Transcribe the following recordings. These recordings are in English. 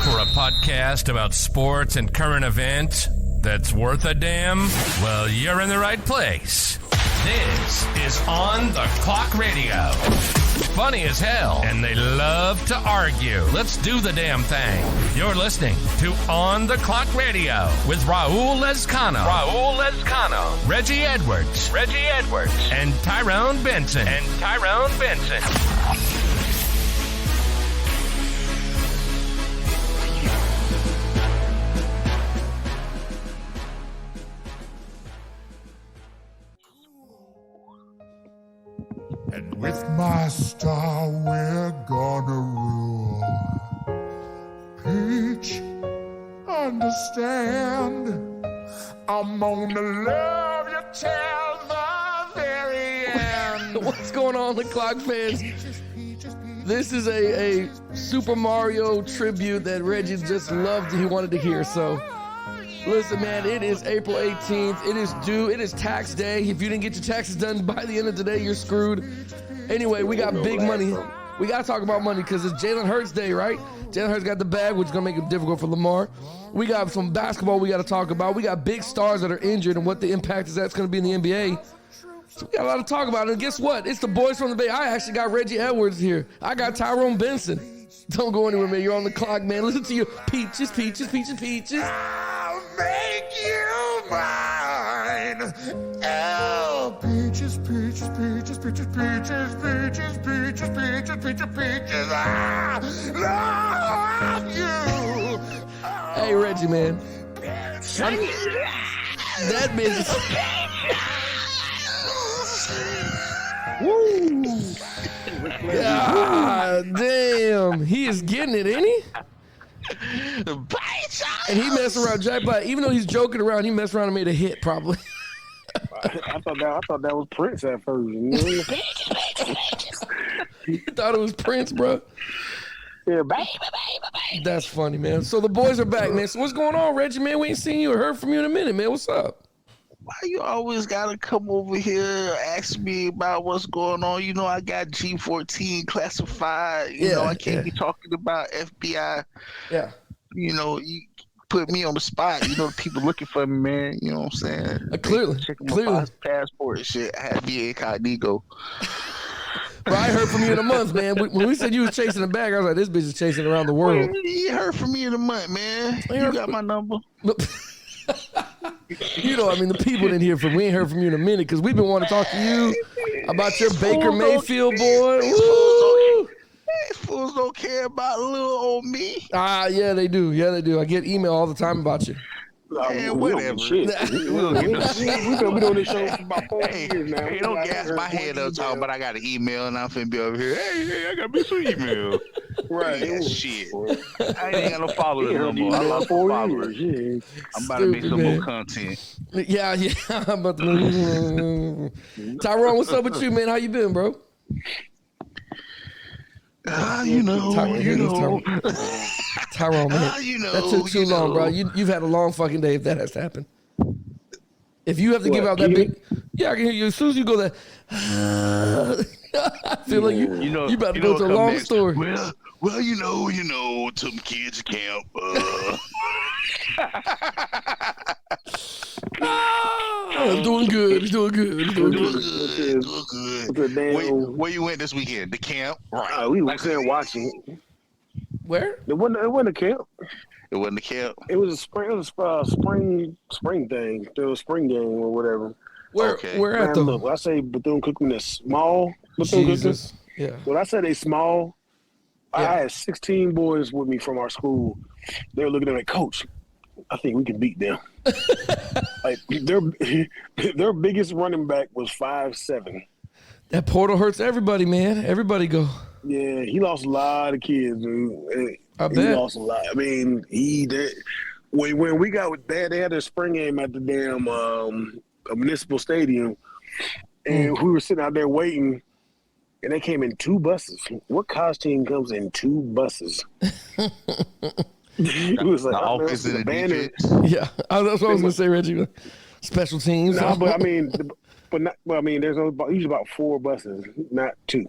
for a podcast about sports and current events that's worth a damn? Well, you're in the right place. This is On the Clock Radio. Funny as hell, and they love to argue. Let's do the damn thing. You're listening to On the Clock Radio with Raul Lezcano, Reggie Edwards, and Tyrone Benson, And with my star, we're gonna rule. Peach, understand, I'm gonna love you till the very end. What's going on, the Clock fans? This is a Super Mario tribute that Reggie just loved. He wanted to hear. So, listen, man, it is April 18th. It is due. It is tax day. If you didn't get your taxes done by the end of today, you're screwed. Anyway, we got big money. We got to talk about money because it's Jalen Hurts day, right? Jalen Hurts got the bag, which is going to make it difficult for Lamar. We got some basketball we got to talk about. We got big stars that are injured and what the impact is that's going to be in the NBA. So we got a lot to talk about. And guess what? It's the boys from the Bay. I actually got Reggie Edwards here. I got Tyrone Benson. Don't go anywhere, man. You're on the clock, man. Listen to your peaches. I'll make you mine. Oh, peaches. I love you. Hey, Reggie, man. That bitch. Woo. God damn. He is getting it, ain't he? And he messed around, Jack Black. Even though he's joking around, he messed around and made a hit, probably. I thought that was Prince at first. You know? You thought it was Prince, bro? Yeah, baby. That's funny, man. So the boys are back, man. So what's going on, Reggie, man? We ain't seen you or heard from you in a minute, man. What's up? Why you always gotta come over here ask me about what's going on? You know I got G14 classified. You know I can't be talking about FBI. Yeah. You know you put me on the spot. You know people looking for me, man. You know what I'm saying? Clearly. Checking my passport and shit. I had to be incognito. Bro, I heard from you in a month, man. When we said you was chasing a bag, I was like, this bitch is chasing around the world. You heard from me in a month, man. You got my number. You know, I mean, the people didn't hear from me. We ain't heard from you in a minute because we've been wanting to talk to you about your Baker Mayfield boy. These fools don't care about little old me. Yeah, they do. I get email all the time about you. Man, whatever. Shit. We've been doing this show for about 4 years now. Hey, don't gas my head up talking about I got an email and I'm finna be over here. Hey, I got me some email. Right. Yeah, shit. I ain't got no followers no more. I lost 4 followers. Yeah. I'm about to make some more content. Yeah. I'm about to. Tyrone, what's up with you, man? How you been, bro? You know. Tyrone, man. That took too long, bro. You've had a long fucking day if that has to happen. If you have to give out that big... Yeah, I can hear you. As soon as you go that... I feel like you about to go to a long story. Well, you know, took some kids to camp. Doing good. Where you went this weekend? The camp? Right. We were there watching. Where? It wasn't a camp. It wasn't a camp. It was a spring. It was a spring thing. There was a spring game or whatever. Where at though? Look, when I say Bethune-Cookman is small. Jesus. Yeah. When I say they small, I had 16 boys with me from our school. They were looking at me, Coach, I think we can beat them. Like their biggest running back was 5'7". That portal hurts everybody, man. Everybody go. Yeah, he lost a lot of kids, dude. I bet. He lost a lot. I mean, when we got with Dad, they had a spring game at the damn municipal stadium, and we were sitting out there waiting, and they came in 2 buses. What college team comes in 2 buses? It was like, the offense and the defense. Yeah, that's what I was gonna say, Reggie. Special teams. No, but I mean, there's usually about 4 buses, not 2.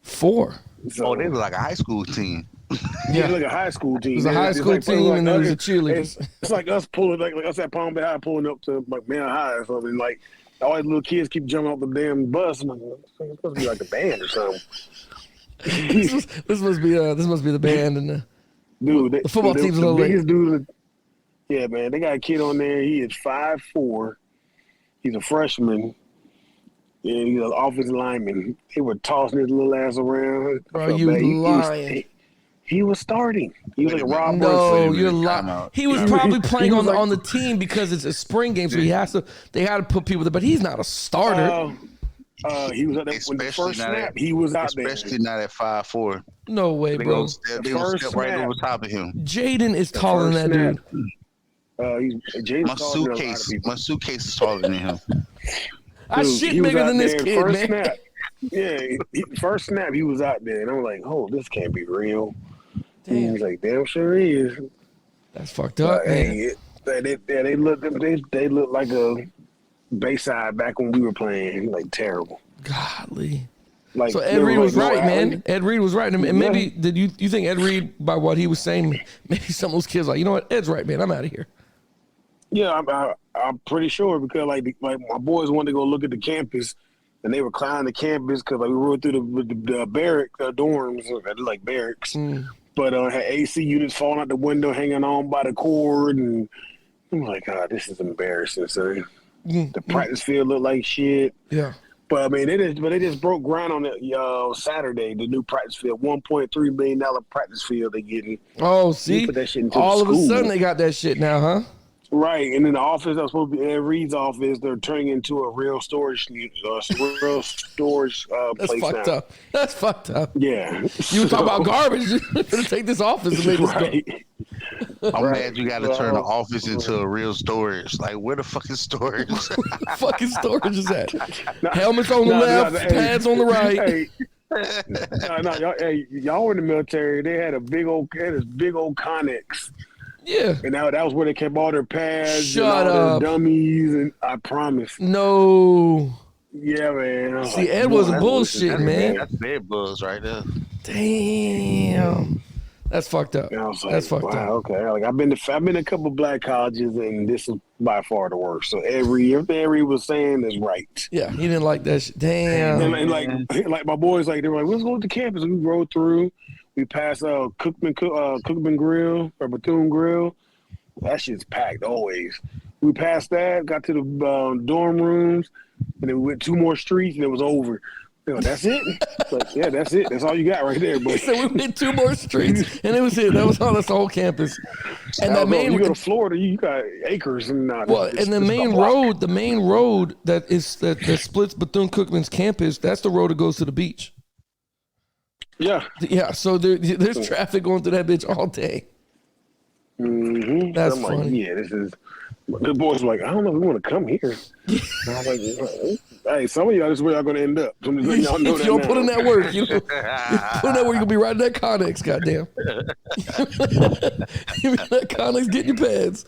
4. So, they were like a high school team. Yeah, like a high school team. It was a high school team, and then there's a cheerleaders. It's like us pulling, like us at Palm Bay High pulling up to like Man High or something. Like all these little kids keep jumping off the damn bus. I'm like, it's supposed to be like a band or something. this must be the band and the football team's a little late. Dude, yeah, man, they got a kid on there. He is 5'4". He's a freshman. Yeah, he's an offensive lineman. They were tossing his little ass around. Bro, you lying. He was starting. He was like Rob. No, you're lying. He was probably playing on the team because it's a spring game, so they had to put people there. But he's not a starter. He was at that when the first snap. He was out there. Especially not at 5'4". No way, bro. They gonna step right over top of him. Jaden is taller than that dude. My suitcase is taller than him. I shit bigger than this kid, first man. Snap. Yeah, first snap he was out there, and I'm like, oh, this can't be real. Damn. And he's like, damn sure he is. That's fucked up, man. They look like a Bayside back when we were playing, like terrible. Godly. Like, so Ed Reed was right, man. Alley. Ed Reed was right, and maybe did you think Ed Reed, by what he was saying, maybe some of those kids like, you know what, Ed's right, man. I'm out of here. Yeah, I'm pretty sure because like my boys wanted to go look at the campus, and they were climbing the campus because like we rode through the barrack dorms, like barracks, but had AC units falling out the window, hanging on by the cord, and I'm like, God, this is embarrassing. So the practice field looked like shit. Yeah. But I mean, they just broke ground on it Saturday. The new practice field, $1.3 million practice field they getting. Oh, see, put that shit into all the of a school. sudden they got that shit now, huh? Right, and in the office that was supposed to be Ed Reed's office, they're turning into a real storage That's place fucked now. up. That's fucked up. Yeah, You talk about garbage. You're gonna take this office and make this right. I'm mad you got to turn the office into a real storage. Like, where the fucking storage? fucking storage is that? Helmets on the left, pads on the right. Y'all were in the military. They had this big old Connex. Yeah. And that was where they kept all their pads Shut and all up. their dummies, and I promise. No. Yeah, man. See, Ed was a bullshit, man. That's bed buzz right there. Damn. That's fucked up. And I was like, That's fucked wow, up. okay. Like I've been to a couple of black colleges, and this is by far the worst. So everything Ed was saying is right. Yeah, he didn't like that shit. Damn. And like my boys, like they were like, let's go to campus. And we rode through. We passed Cookman Grill or Bethune Grill. That shit's packed always. We passed that, got to the dorm rooms, and then we went 2 more streets, and it was over. You know, that's it? Like, yeah, that's it. That's all you got right there, boy. So we went 2 more streets, and it was it. That was all. That's the whole campus. And that main, you go to Florida, you got acres and the main road that splits Bethune-Cookman's campus. That's the road that goes to the beach. Yeah. Yeah. So there's traffic going through that bitch all day. Mm-hmm. That's I'm funny. like, yeah, this is. The boys were like, I don't know if we want to come here. And I was like, hey, some of y'all, this is where y'all going to end up. So y'all know If you don't put in that work, you put in that work, you're going to be right in that Connex, goddamn. You be in that Connex, get your pads.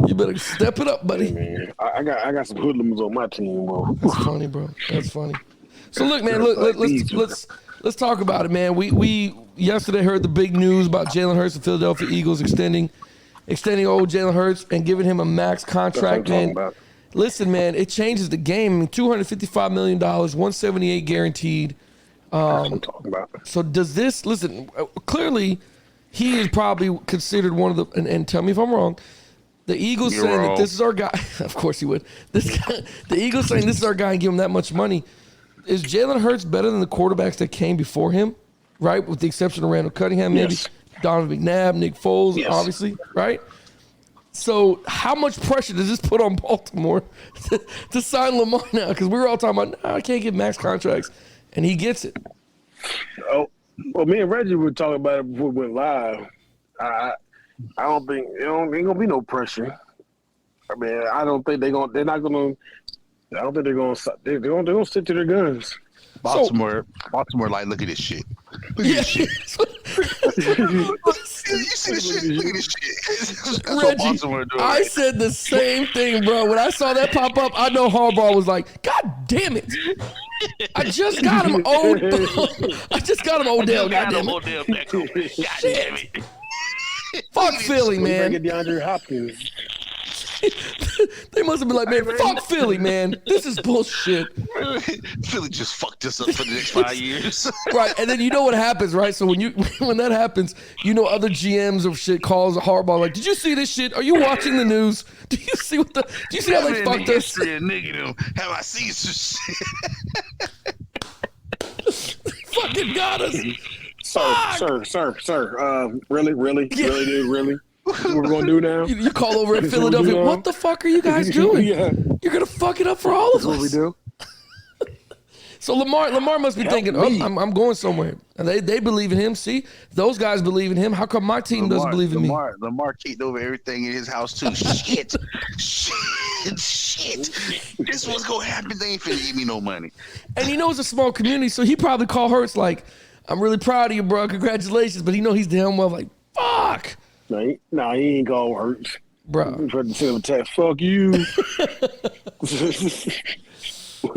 You better step it up, buddy. Hey, man, I got some hoodlums on my team, bro. That's funny, bro. That's funny. So look, man, let's talk about it, man. We yesterday heard the big news about Jalen Hurts and Philadelphia Eagles extending old Jalen Hurts and giving him a max contract, man. Listen, man, it changes the game. I mean, $255 million, $178 guaranteed. That's what I'm talking about. So does this, listen, clearly he is probably considered one of the, and tell me if I'm wrong, the Eagles You're saying wrong. that this is our guy. Of course he would. The Eagles saying this is our guy and give him that much money. Is Jalen Hurts better than the quarterbacks that came before him, right? With the exception of Randall Cunningham, maybe Yes. Donovan McNabb, Nick Foles, Yes. obviously, right? So how much pressure does this put on Baltimore to sign Lamar now? Because we were all talking about, I can't get max contracts, and he gets it. Oh, well, me and Reggie were talking about it before we went live. I don't think ain't gonna be no pressure. I mean, I don't think they're gonna stick to their guns. Baltimore, like, look at this shit. Look at this shit. You see this shit? Look at this shit. That's what Reggie, Baltimore doing. I said the same thing, bro. When I saw that pop up, I know Harbaugh was like, God damn it. I just got him I just got him Odell. Goddamn it. Odell Beckham. God damn it. Fuck Philly, man. Bring DeAndre Hopkins. They must have been like, man, fuck Philly, man. This is bullshit. Philly just fucked us up for the next 5 years. Right, and then you know what happens, right? So when that happens, you know other GMs of shit calls Harbaugh like, did you see this shit? Are you watching the news? Do you see how they fucked us? Have I seen some shit? Fucking got us. Sir. Really? What we're gonna do now? You call over at Philadelphia. What the fuck are you guys doing? Yeah. You're gonna fuck it up for all of us. That's what we do. So Lamar must be thinking, I'm going somewhere. And they believe in him. See, those guys believe in him. How come my team doesn't believe in me? Lamar kicked over everything in his house too. Shit. This was gonna happen. They ain't finna give me no money. And he knows it's a small community, so he probably called Hurts like, I'm really proud of you, bro. Congratulations. But he know he's damn well like, fuck. Nah, he ain't gonna hurt. Bro. I'm trying to send him a text. Fuck you.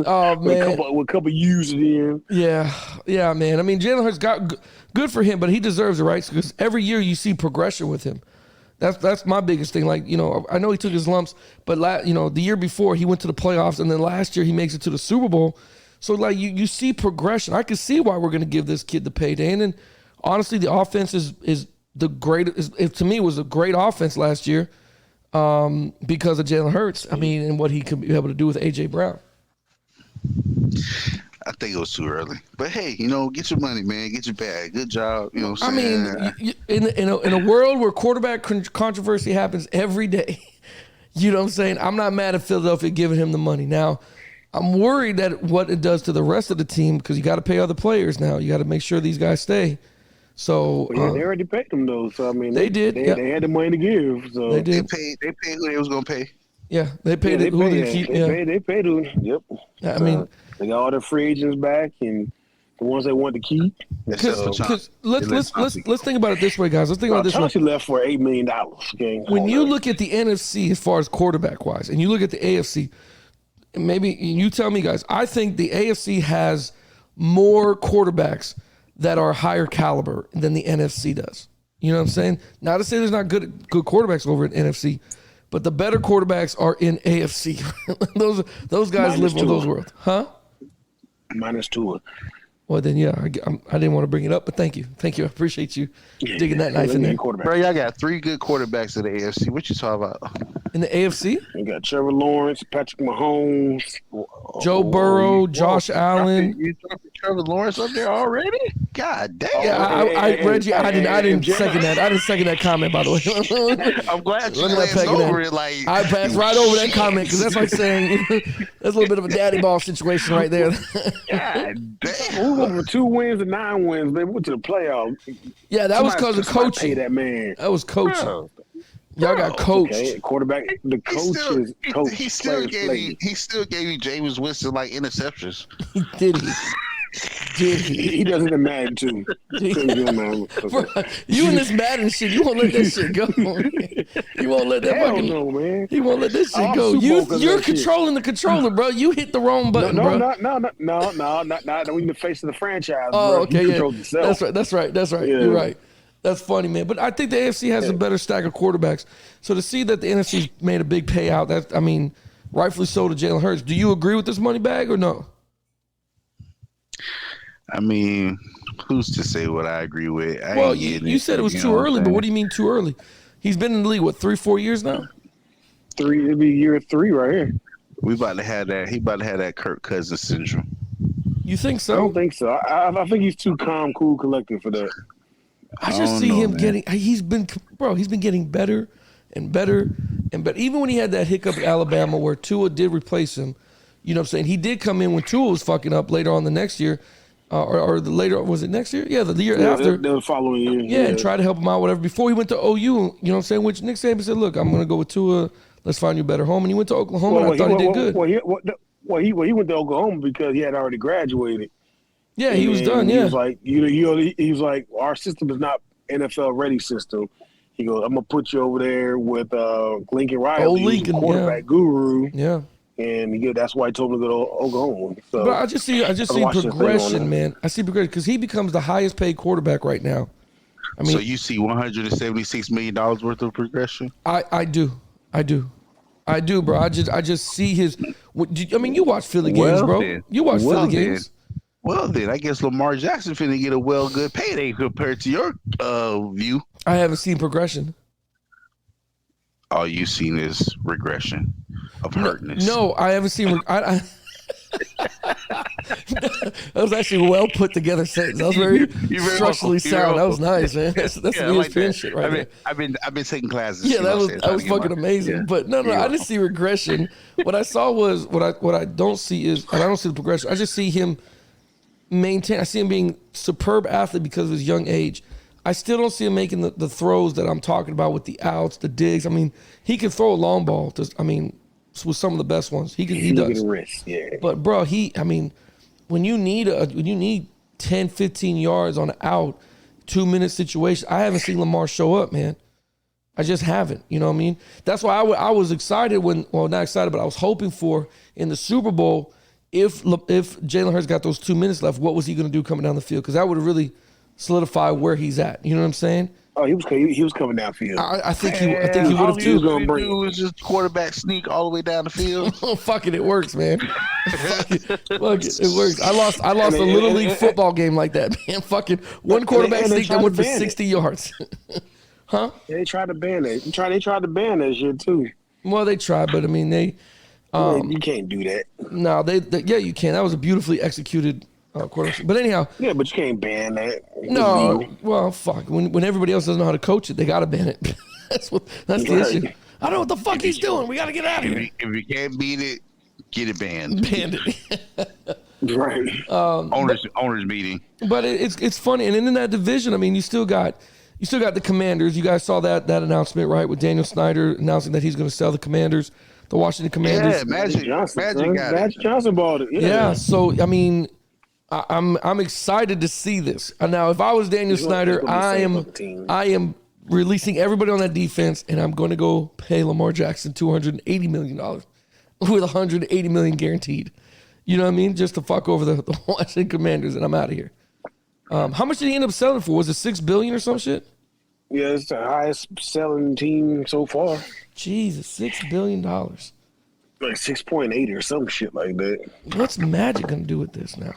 Oh, man. With a couple U's at the end. Yeah, man. I mean, Jalen Hurts got good for him, but he deserves it, right? Because every year you see progression with him. That's my biggest thing. Like, you know, I know he took his lumps, but the year before he went to the playoffs, and then last year he makes it to the Super Bowl. So like you see progression. I can see why we're going to give this kid the payday. And then honestly, the offense is the greatest. To me, it was a great offense last year because of Jalen Hurts. I mean, and what he could be able to do with AJ Brown. I think it was too early, but hey, you know, get your money, man. Get your bag. Good job. You know what I'm saying? I mean, in a world where quarterback controversy happens every day, you know what I'm saying? I'm not mad at Philadelphia giving him the money. Now, I'm worried that what it does to the rest of the team, because you got to pay other players now. You got to make sure these guys stay. So they already paid them though. So I mean, they did. They had the money to give. So they did. They paid who they was gonna pay. Yeah, they paid who they keep. They paid who. Yep. I mean, they got all their free agents back and the ones they want to keep. Because let's think about it this way, guys. Let's think about it this way. Chauncey left for $8 million. Okay, when you look at the NFC as far as quarterback wise, and you look at the AFC, maybe you tell me, guys. I think the AFC has more quarterbacks that are higher caliber than the NFC does. You know what I'm saying? Not to say there's not good quarterbacks over in NFC, but the better quarterbacks are in AFC. those guys live in those worlds, huh? Minus Tua. Well, then, yeah, I didn't want to bring it up, but thank you. I appreciate you digging that knife in there. Bro, y'all got 3 good quarterbacks in the AFC. What you talking about? In the AFC? You got Trevor Lawrence, Patrick Mahomes, Joe Burrow, Josh Allen. You dropped Trevor Lawrence up there already? God damn. Yeah, Reggie, I didn't second that. I didn't second that comment, by the way. I'm glad you glanced over it. Like, I passed right over that comment because that's like saying that's a little bit of a daddy ball situation right there. God damn. We went for 2 wins and 9 wins. They went to the playoffs. Yeah, that was because of coaching. Pay that man. That was coaching. Y'all got coached. Okay. Quarterback. The coach is coach. He still gave you Jameis Winston like interceptions. Did he? He does it in Madden too. Bro, you in this Madden shit, you won't let that shit go. You won't let that fucking. No, man. He won't let this shit go. You're controlling the controller, bro. You hit the wrong button, bro. No. Not in the face of the franchise. Oh, bro. okay, yeah. That's right. Yeah. You're right. That's funny, man. But I think the AFC has a better stack of quarterbacks. So to see that the NFC made a big payout, rightfully so to Jalen Hurts. Do you agree with this money bag or no? I mean, who's to say what I agree with? Well, you said it was too early, but what do you mean too early? He's been in the league, 3-4 years now? 3, it'll be year 3 right here. We about to have that. He about to have that Kirk Cousins syndrome. You think so? I don't think so. I think he's too calm, cool, collected for that. I just see him getting. He's been getting better and better and better. Even when he had that hiccup at Alabama where Tua did replace him, you know what I'm saying? He did come in when Tua was fucking up later on the next year. Or later, was it next year? Yeah, the year after. The following year. Yeah, and try to help him out, whatever. Before he went to OU, you know what I'm saying? Which Nick Saban said, look, I'm going to go with Tua. Let's find you a better home. And he went to Oklahoma, and I thought he did good. He went to Oklahoma because he had already graduated. Yeah, he was done, yeah. He was like, he was like, our system is not NFL-ready system. He goes, I'm going to put you over there with Lincoln Riley, quarterback guru. Yeah. and that's why he told him to go to Oklahoma. So, but I just see progression, man. I see progression because he becomes the highest paid quarterback right now. I mean, so you see $176 million worth of progression? I do, bro. I just see his. I mean, you watch Philly games, bro. You watch Philly games. Well, then I guess Lamar Jackson finna get a good payday compared to your view. I haven't seen progression. All you've seen is regression of hurtness. No, I haven't seen. That was actually a well put together sentence. That was very structurally sound. That was nice, man. That's some ESPN shit right there. I've been taking classes. Yeah, that was fucking amazing. Yeah. But no, I didn't see regression. What I saw was what I don't see is, and I don't see the progression. I just see him maintain. I see him being superb athlete because of his young age. I still don't see him making the throws that I'm talking about with the outs, the digs. I mean, he can throw a long ball. With some of the best ones, he does. Wrist, yeah. But bro, when you need 10, 15 yards on an out, 2-minute situation, I haven't seen Lamar show up, man. I just haven't. You know what I mean? That's why I was excited not excited, but I was hoping for in the Super Bowl if Jalen Hurts got those 2 minutes left, what was he going to do coming down the field? Because that would have really solidify where he's at. You know what I'm saying? Oh, he was coming downfield. I think he would have too. All he was just quarterback sneak all the way down the field. Oh, fuck it works, man. Fuck it works. I lost a little league football game like that, man. Fucking one quarterback sneak that went for 60 yards. Huh? Yeah, they tried to ban it. They tried to ban that shit too. Well, they tried, but I mean they. You can't do that. No, yeah, you can. That was a beautifully executed. But anyhow, yeah, but you can't ban that. No, well, fuck. When everybody else doesn't know how to coach it, they gotta ban it. that's the issue. I don't know what the fuck he's doing. We gotta get out of here. If you can't beat it, get it banned. Ban it. Right. Owners meeting. But it's funny, and in that division, I mean, you still got the Commanders. You guys saw that announcement, right, with Daniel Snyder announcing that he's going to sell the Commanders, the Washington Commanders. Yeah, Magic Johnson bought it. Yeah. So I mean. I'm excited to see this. Now, if I was Daniel Snyder, I am releasing everybody on that defense, and I'm going to go pay Lamar Jackson $280 million with $180 million guaranteed. You know what I mean? Just to fuck over the Washington Commanders, and I'm out of here. How much did he end up selling for? Was it $6 billion or some shit? Yeah, it's the highest selling team so far. Jesus, $6 billion. Like 6.8 or some shit like that. What's Magic going to do with this now?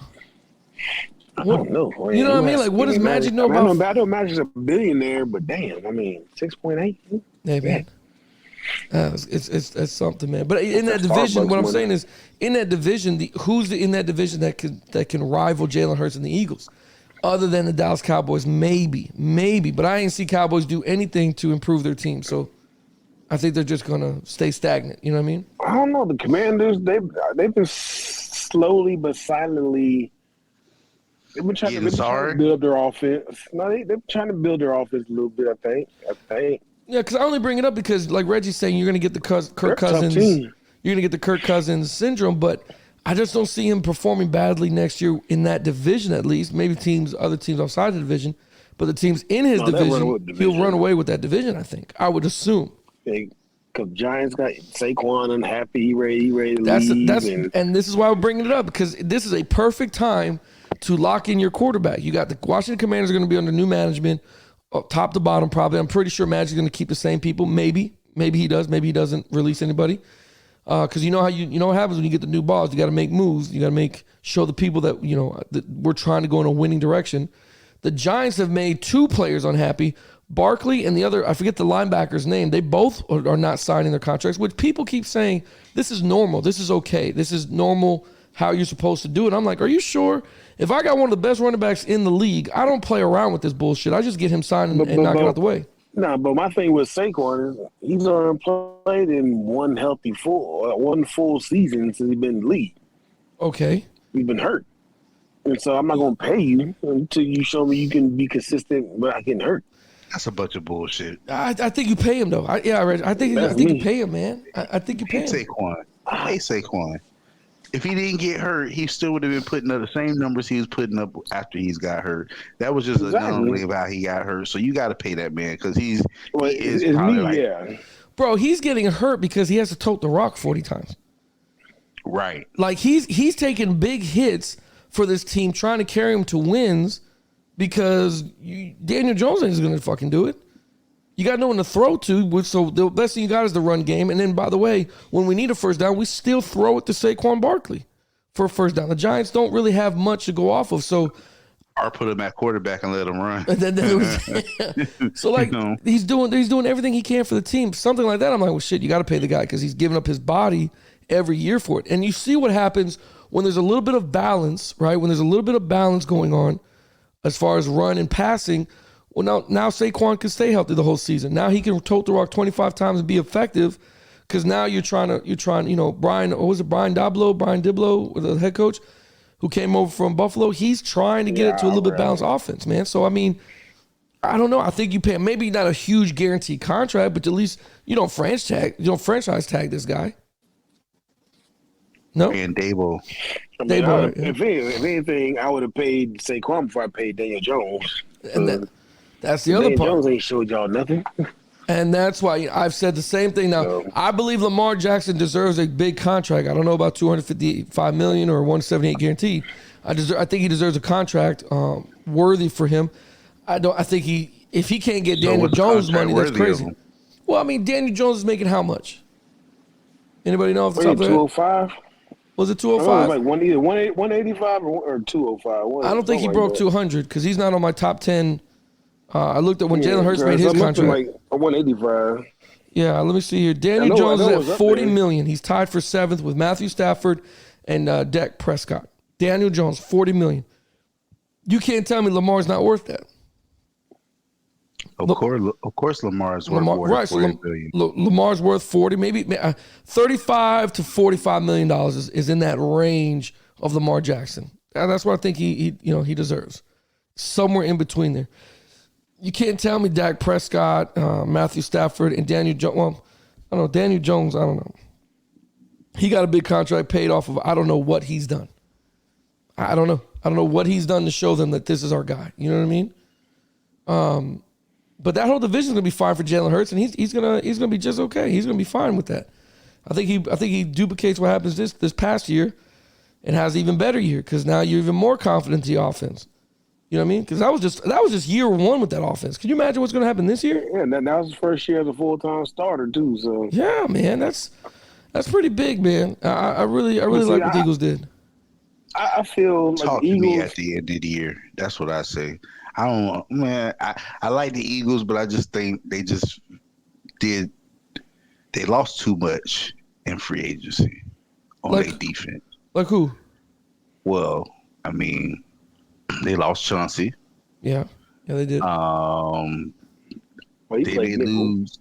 I don't know. You know what I mean? Like, what does Magic know about? I know Magic's a billionaire, but damn, I mean, 6.8. Hey, man. It's something, man. But in that division, what I'm saying is, in that division, who's in that division that can rival Jalen Hurts and the Eagles, other than the Dallas Cowboys? Maybe. But I ain't see Cowboys do anything to improve their team. So I think they're just gonna stay stagnant. You know what I mean? I don't know. The Commanders, they've been slowly but silently. They've been trying to build up their offense. No, they're trying to build their offense a little bit, I think. Yeah, because I only bring it up because, like Reggie's saying, you're going to get the Kirk Cousins. You're going to get the Kirk Cousins syndrome, but I just don't see him performing badly next year in that division, at least. Maybe other teams outside the division, but the teams in his division, he'll run away with that division, I think. I would assume. Because Giants got Saquon unhappy. He ready to leave. And this is why we're bringing it up, because this is a perfect time to lock in your quarterback. You got the Washington Commanders are going to be under new management, top to bottom probably. I'm pretty sure Magic's going to keep the same people. Maybe he does. Maybe he doesn't release anybody. Because you know what happens when you get the new balls. You got to make moves. You got to show the people that that we're trying to go in a winning direction. The Giants have made 2 players unhappy. Barkley and the other, I forget the linebacker's name. They both are not signing their contracts, which people keep saying this is normal. This is okay. This is normal. How you're supposed to do it. I'm like, are you sure? If I got one of the best running backs in the league, I don't play around with this bullshit. I just get him signed and knock it out the way. No, but my thing with Saquon is he's only played in one full season since he's been in the league. Okay. He's been hurt. And so I'm not going to pay you until you show me you can be consistent without getting hurt. That's a bunch of bullshit. I think you pay him, though. I think you pay him, man. I think you pay him. Saquon. I hate Saquon. If he didn't get hurt, he still would have been putting up the same numbers he was putting up after he's got hurt. That was just an anomaly about he got hurt. So you got to pay that man because he is probably Bro, he's getting hurt because he has to tote the rock 40 times. Right. Like he's taking big hits for this team, trying to carry him to wins because Daniel Jones ain't going to fucking do it. You got no one to throw to, so the best thing you got is the run game. And then, by the way, when we need a first down, we still throw it to Saquon Barkley for a first down. The Giants don't really have much to go off of, so. Or put him at quarterback and let him run. And then so like he's doing everything he can for the team. Something like that, I'm like, well, shit, you got to pay the guy because he's giving up his body every year for it. And you see what happens when there's a little bit of balance, right? When there's a little bit of balance going on as far as run and passing. Well, now Saquon can stay healthy the whole season. Now he can tote the rock 25 times and be effective because now you're trying, Brian Diblo, the head coach, who came over from Buffalo, he's trying to get it to a little bit balanced offense, man. So, I mean, I don't know. I think you pay him maybe not a huge guaranteed contract, but at least you don't franchise tag this guy. No? And Dable. If anything, I would have paid Saquon before I paid Daniel Jones. And that's the other Daniel part. Jones ain't showed y'all nothing. And that's why I've said the same thing. Now, I believe Lamar Jackson deserves a big contract. I don't know about $255 million or $178 guaranteed. I think he deserves a contract worthy for him. I think if he can't get Daniel Jones money, that's crazy. Well, I mean, Daniel Jones is making how much? Anybody know off the top of their head? 205? Was it 205? Like 185 or 205. I don't think he broke 200 because he's not on my top 10. I looked at when Jalen Hurts made his contract. Like 185. Yeah, let me see here. Daniel Jones is at $40 million. He's tied for 7th with Matthew Stafford and Dak Prescott. Daniel Jones, $40 million. You can't tell me Lamar's not worth that. Of course, Lamar's worth $40 billion. Lamar's worth 40, maybe 35 to $45 million is in that range of Lamar Jackson. And that's what I think he deserves. Somewhere in between there. You can't tell me Dak Prescott, Matthew Stafford, and Daniel Jones. Well, I don't know. Daniel Jones, I don't know. He got a big contract paid off of, I don't know what he's done. I don't know. I don't know what he's done to show them that this is our guy. You know what I mean? But that whole division is gonna be fine for Jalen Hurts, and he's gonna be just okay. He's gonna be fine with that. I think he duplicates what happens this past year, and has an even better year because now you're even more confident in the offense. You know what I mean? Because that was just year one with that offense. Can you imagine what's gonna happen this year? Yeah, that was his first year as a full-time starter too. So yeah, man, that's pretty big, man. I really like what the Eagles did. I feel like Talk the to me Eagles at the end of the year. That's what I say. I don't, man. I like the Eagles, but I just think they lost too much in free agency on their defense. Like who? Well, I mean, they lost Chauncey. Yeah, they did. Then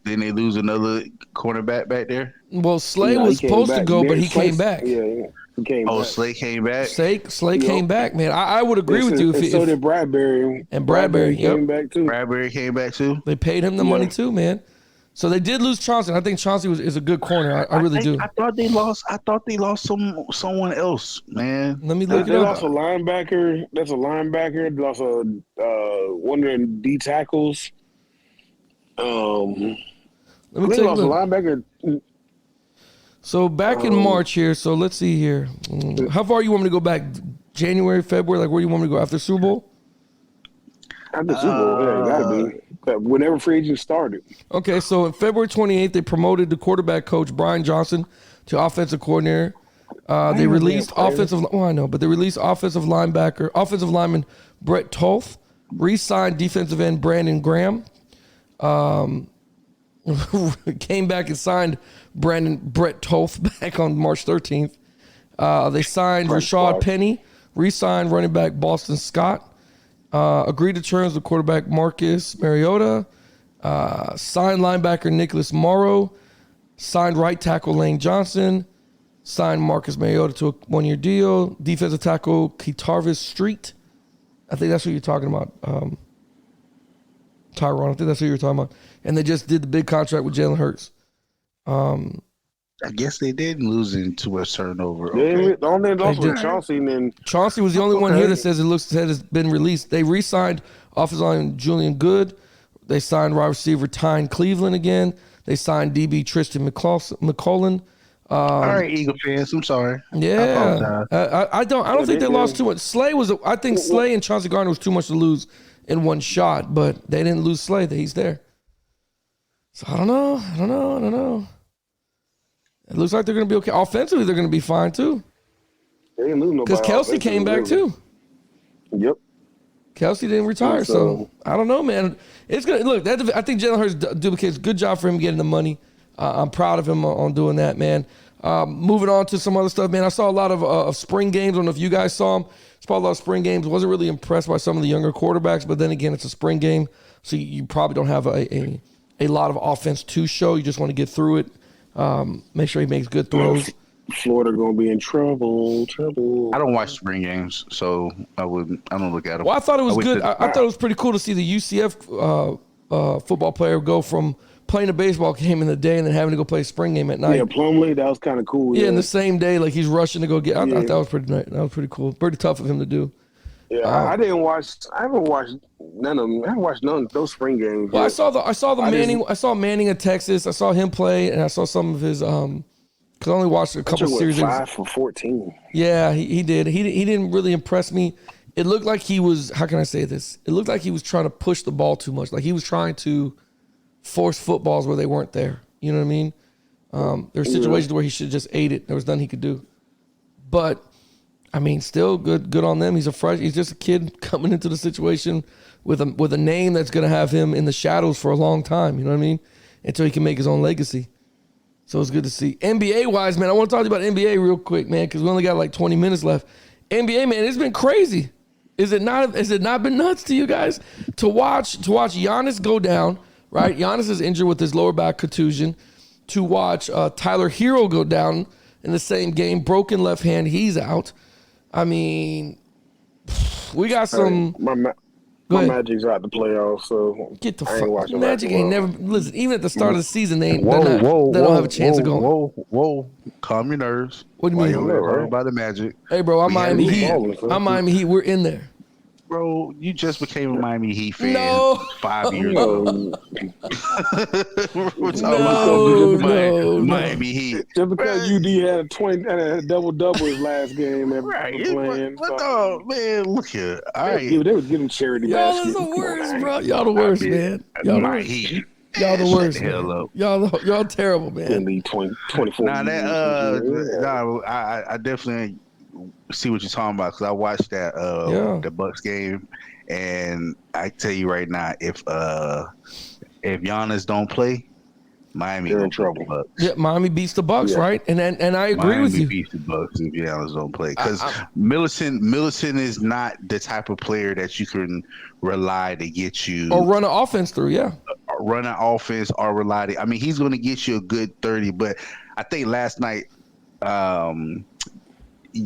they lose another cornerback back there. Well, Slay was supposed to go, but he came back. Yeah. Slay came back. Slay came back, man. I would agree with you. So did Bradbury. And Bradbury came back too. Bradbury came back too. They paid him the money too, man. So they did lose Chauncey. I think Chauncey is a good corner. I really do. I thought they lost someone else, man. Let me look They it up. lost a linebacker. That's a linebacker. They lost one of their D tackles. Let me they take a lost a look. linebacker. So back in March here. So let's see here. How far you want me to go back? January, February? Like where do you want me to go after Super Bowl? After Super Bowl, yeah, it gotta be. Whenever free agents started. Okay, so in February 28th, they promoted the quarterback coach Brian Johnson to offensive coordinator. They released offensive lineman Brett Toth, re-signed defensive end Brandon Graham. Came back and signed Brett Toth back on March 13th. They signed Rashad Penny, re-signed running back Boston Scott. Agreed to terms with quarterback Marcus Mariota. Signed linebacker Nicholas Morrow. Signed right tackle Lane Johnson. Signed Marcus Mariota to a one-year deal. Defensive tackle Ketarvis Street. I think that's who you're talking about. Tyron, I think that's who you're talking about. And they just did the big contract with Jalen Hurts. I guess they did losing too much turnover. The only thing lost was Chauncey. And then Chauncey was the only one here that says it's been released. They re-signed offensive lineman Julian Good. They signed wide receiver Tyne Cleveland again. They signed DB Tristan McCollin. All right, Eagle fans, I'm sorry. Yeah, I don't think they lost too much. I think Well, Slay and Chauncey Gardner was too much to lose in one shot, but they didn't lose Slay. He's there. So I don't know. It looks like they're going to be okay. Offensively, they're going to be fine too. They didn't lose nobody. Because Kelsey came back too. Yep. Kelsey didn't retire, so I don't know, man. It's gonna look. I think Jalen Hurts duplicates. Good job for him getting the money. I'm proud of him on doing that, man. Moving on to some other stuff, man. I saw a lot of spring games. I don't know if you guys saw them. Saw a lot of spring games. Wasn't really impressed by some of the younger quarterbacks, but then again, it's a spring game, so you probably don't have a lot of offense to show. You just want to get through it. Make sure he makes good throws. Florida gonna be in trouble. I don't watch spring games, so I don't look at them. Well, I thought it was good. I thought it was pretty cool to see the UCF football player go from playing a baseball game in the day and then having to go play a spring game at night. Yeah, Plumlee, that was kind of cool. Yeah, in the same day, like he's rushing to go get. I thought that was pretty nice. That was pretty cool. Pretty tough of him to do. Yeah, I didn't watch. I haven't watched none of them. I haven't watched none of those spring games. Well, I saw the Manning. I saw Manning at Texas. I saw him play, and I saw some of his. Because I only watched a couple series. 5 for 14. Yeah, he did. He didn't really impress me. It looked like he was. How can I say this? It looked like he was trying to push the ball too much. Like he was trying to force footballs where they weren't there. You know what I mean? There were situations where he should have just ate it. There was nothing he could do. But I mean, still good on them. He's just a kid coming into the situation with a name that's going to have him in the shadows for a long time. You know what I mean? Until he can make his own legacy. So it's good to see. NBA wise, man, I want to talk to you about NBA real quick, man, because we only got like 20 minutes left. NBA, man, it's been crazy. Is it not been nuts to you guys to watch Giannis go down, right? Giannis is injured with his lower back contusion. To watch Tyler Hero go down in the same game, broken left hand, he's out. I mean, we got some. My Magic's out the playoffs, so get the I ain't watching Magic ain't never listen. Even at the start of the season, they don't have a chance of going. Whoa! Calm your nerves. What do you mean? You worry about the Magic. Hey, bro, I'm Miami Heat. We're in there. Bro, you just became a Miami Heat fan 5 years ago. We're talking about Miami Heat. Just because UD had a double-double his last game playing. Man, look here. All right. They was giving charity baskets. Y'all the worst, bro. Y'all the worst, man. Y'all the worst. Y'all the worst. Y'all terrible, man. 24. I definitely see what you're talking about because I watched that the Bucks game, and I tell you right now, if Giannis don't play, Miami in trouble. Yeah, Miami beats the Bucks, right? And I agree with you. Miami beats the Bucks if Giannis don't play because Millicent is not the type of player that you can rely to get you or run an offense through. Yeah, run an offense or rely. I mean, he's going to get you a good 30, but I think last night.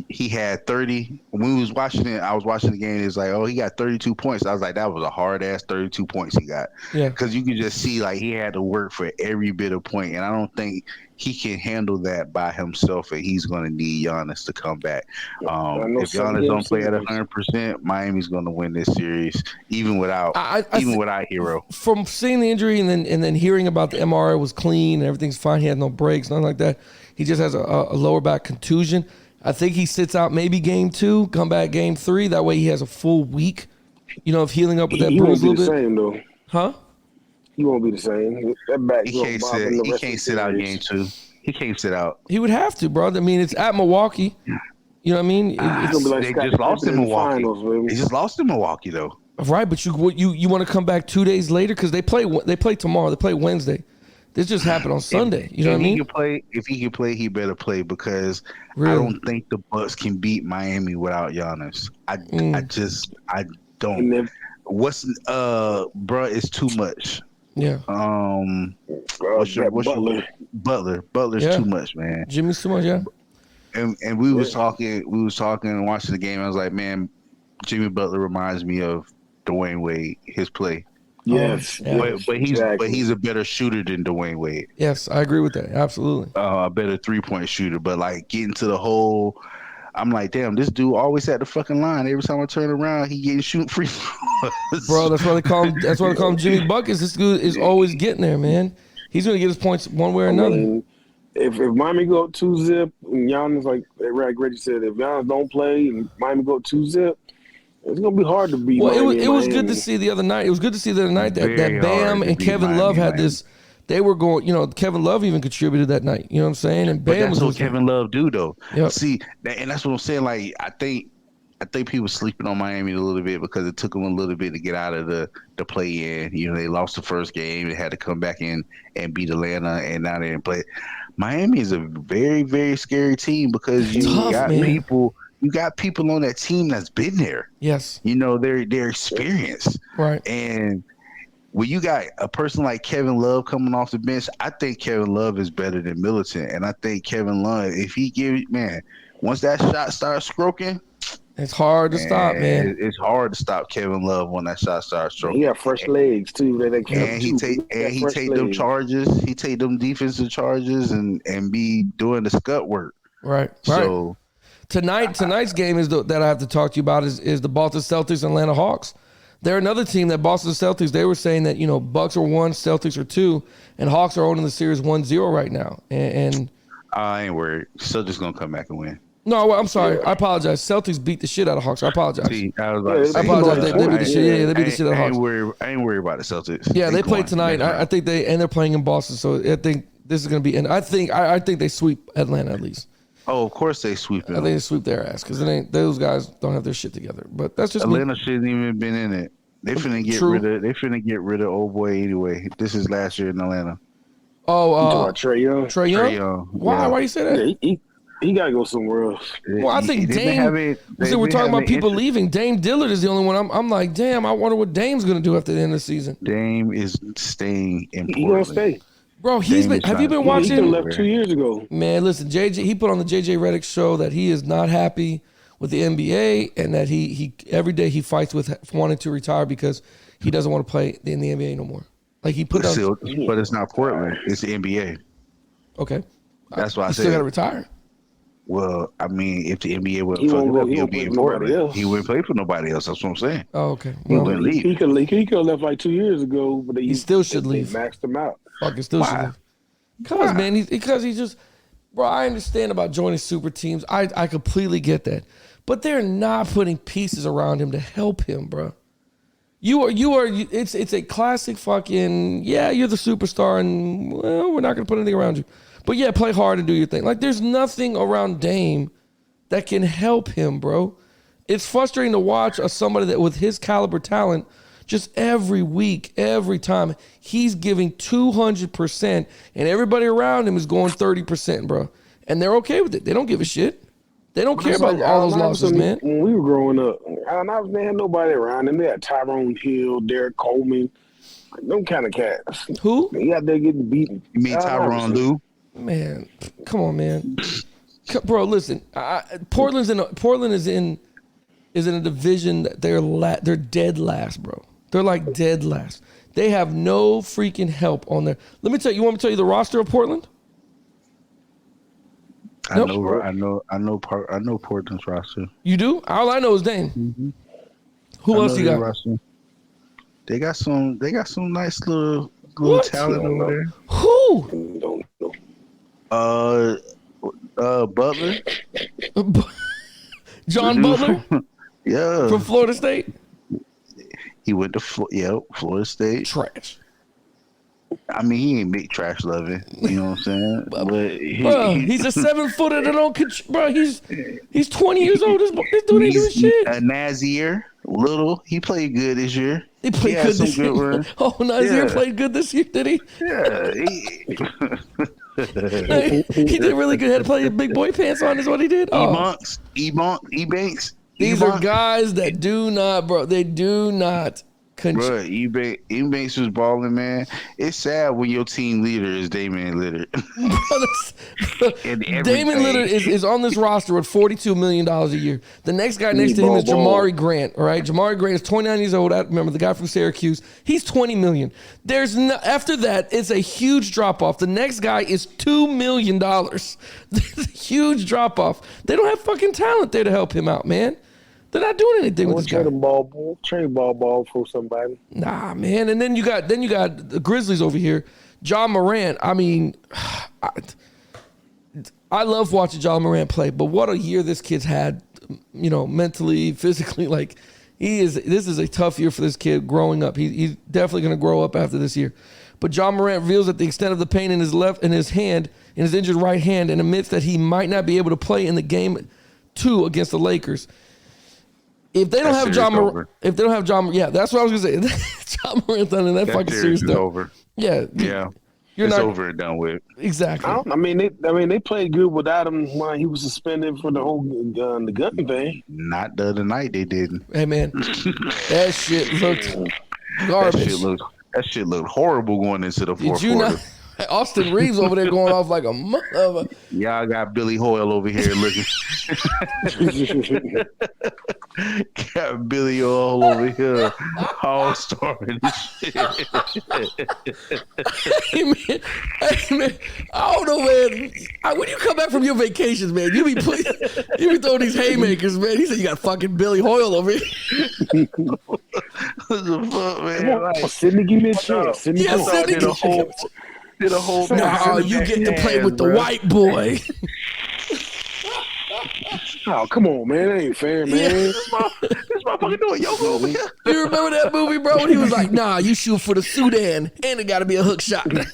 He had 30. When we was watching it, I was watching the game. It's like, oh, he got 32 points. I was like, that was a hard ass 32 points he got. Yeah. Because you could just see like he had to work for every bit of point, and I don't think he can handle that by himself. And he's going to need Giannis to come back. If Giannis don't play at 100%, Miami's going to win this series, even without Hero. From seeing the injury and then hearing about the MRI was clean and everything's fine. He had no breaks, nothing like that. He just has a lower back contusion. I think he sits out maybe game 2, come back game 3. That way he has a full week, of healing up with that bruise a little bit. He won't be the same, though. Huh? He won't be the same. That back he can't sit out game 2. He can't sit out. He would have to, bro. I mean, it's at Milwaukee. You know what I I mean? They just lost in Milwaukee. They just lost in Milwaukee, though. Right, but you want to come back 2 days later because they play tomorrow. They play Wednesday. This just happened on Sunday. You know what I mean? If he can play, he better play because I don't think the Bucks can beat Miami without Giannis. I don't. What's bro? It's too much. Yeah. Butler's too much, man. Jimmy's too much, yeah. And we was talking and watching the game. I was like, man, Jimmy Butler reminds me of Dwayne Wade. His play. Yes, but he's a better shooter than Dwayne Wade. Yes, I agree with that. Absolutely. A better 3-point shooter, but like getting to the hole, I'm like, damn, this dude always at the fucking line. Every time I turn around, he getting shooting free throws. Bro, that's why they call him Jimmy Buckets. This dude is always getting there, man. He's gonna get his points one way or another. if Miami go 2-zip and Giannis, like Reggie said, if Giannis don't play and Miami go 2-zip, it's gonna be hard to beat. Well, Miami it was good to see the other night. It was good to see the other night that Bam and Kevin Love had this. They were going, Kevin Love even contributed that night. You know what I'm saying? And Bam that's what Kevin Love do, though. Yep. See, and that's what I'm saying. Like, I think people sleeping on Miami a little bit because it took them a little bit to get out of the play in. They lost the first game. They had to come back in and beat Atlanta, and now they're in play. Miami is a very, very scary team because you got people. You got people on that team that's been there. Yes. They're experienced. Right. And when you got a person like Kevin Love coming off the bench, I think Kevin Love is better than Middleton. And I think Kevin Love, if he once that shot starts stroking, it's hard to stop, man. It's hard to stop Kevin Love when that shot starts stroking. He got fresh legs too. He take them charges. He take them defensive charges and be doing the scut work. Right. So tonight's game is that I have to talk to you about is the Boston Celtics and Atlanta Hawks. They're another team that Boston Celtics, they were saying that, Bucks are 1, Celtics are 2, and Hawks are owning the series 1-0 right now. And I ain't worried. Celtics going to come back and win. No, I'm sorry. I apologize. Celtics beat the shit out of Hawks. I apologize. See, I was about to say, I apologize. They beat the shit. Yeah, they beat the shit out of Hawks. I ain't worried about the Celtics. Yeah, they played tonight. I think they're playing in Boston, so I think this is going to be. And I think they sweep Atlanta at least. Oh, of course they sweep them. I think they sweep their ass because those guys don't have their shit together. But that's just Atlanta shouldn't even been in it. They finna get rid of old boy anyway. This is last year in Atlanta. Oh, Trey Young. Trey Young. Why? Yeah. Why you say that? Yeah, he gotta go somewhere else. Well, I think Dame. We're talking about people leaving. Dame Dillard is the only one. I'm like, damn. I wonder what Dame's gonna do after the end of the season. Dame is staying in Portland. He gonna stay. Bro, have you been watching? He left 2 years ago. Man, listen, JJ. He put on the JJ Redick show that he is not happy with the NBA and that he every day he fights with wanting to retire because he doesn't want to play in the NBA no more. Like he put down, but it's not Portland. It's the NBA. Okay, that's why I said still got to retire. Well, I mean, if the NBA would fuck it up, he'll be in Portland. He wouldn't play for nobody else. That's what I'm saying. Oh, okay. Well, he wouldn't leave. He could have left like 2 years ago, but he still should leave. Maxed him out. Fucking still should leave. Because man, because he just, bro. I understand about joining super teams. I completely get that, but they're not putting pieces around him to help him, bro. You are. It's a classic fucking you're the superstar, and well, we're not gonna put anything around you. But yeah, play hard and do your thing. Like, there's nothing around Dame that can help him, bro. It's frustrating to watch somebody that with his caliber talent, just every week, every time, he's giving 200%, and everybody around him is going 30%, bro. And they're okay with it. They don't give a shit. They don't care about all those losses, man. When we were growing up, they had nobody around them. They had Tyrone Hill, Derek Coleman, like them kind of cats. Who? They out there getting beaten. You mean Tyronn Lue? Man, come on, man, bro. Listen, Portland is in a division that they're dead last, bro. They're like dead last. They have no freaking help on there. Let me tell you. You want me to tell you the roster of Portland? I know Portland's roster. You do? All I know is Dame. Mm-hmm. Who else you got? Roster. They got some nice little talent over there. Who? Don't know. Butler. John Butler? Yeah. From Florida State? He went to Florida State. Trash. I mean, he ain't big trash loving. You know what I'm saying? But he's a 7-footer that don't control. Bro, he's 20 years old. This dude ain't doing shit. Nazir, little. He played good this year. He played good this year. Oh, Nazir played good this year, did he? Yeah. He did really good. Had to play big boy pants on is what he did. E-Banks. These are guys that do not, bro. They do not. Bro, E-Banks was balling, man. It's sad when your team leader is Damian Lillard. Damian Lillard is on this roster with $42 million a year. The next guy next to him is Jamari Grant. All right, Jamari Grant is 29 years old. I remember the guy from Syracuse. He's $20 million. After that, it's a huge drop off. The next guy is $2 million. There's a huge drop off. They don't have fucking talent there to help him out, man. They're not doing anything with this guy. Trade ball for somebody. Nah, man. And then you got the Grizzlies over here. John Morant. I mean, I love watching John Morant play, but what a year this kid's had, mentally, physically. Like, this is a tough year for this kid growing up. He's definitely going to grow up after this year. But John Morant reveals that the extent of the pain in his injured right hand, and admits that he might not be able to play in the game 2 against the Lakers. If they don't have John Morant, that's what I was gonna say. John Morant done in that fucking series is over. Yeah, it's over and done with. Exactly. They played good without him while he was suspended for the whole the gun thing. Not the other night they didn't. Hey man, that shit looked garbage. That shit looked horrible going into the fourth quarter. Austin Reeves over there going off like a mother. Y'all got Billy Hoyle over here looking. Got Billy Hoyle over here, all starring shit. Hey man, I don't know, man. When you come back from your vacations, man, you be throwing these haymakers, man. He said you got fucking Billy Hoyle over here. What the fuck, man? Come on, Sidney, give me a chance. Sidney, did a whole you get to play with the white boy. Oh, come on, man. That ain't fair, man. This motherfucker doing yoga over here. You remember that movie, bro? When he was like, nah, you shoot for the Sudan, and it got to be a hook shot. Got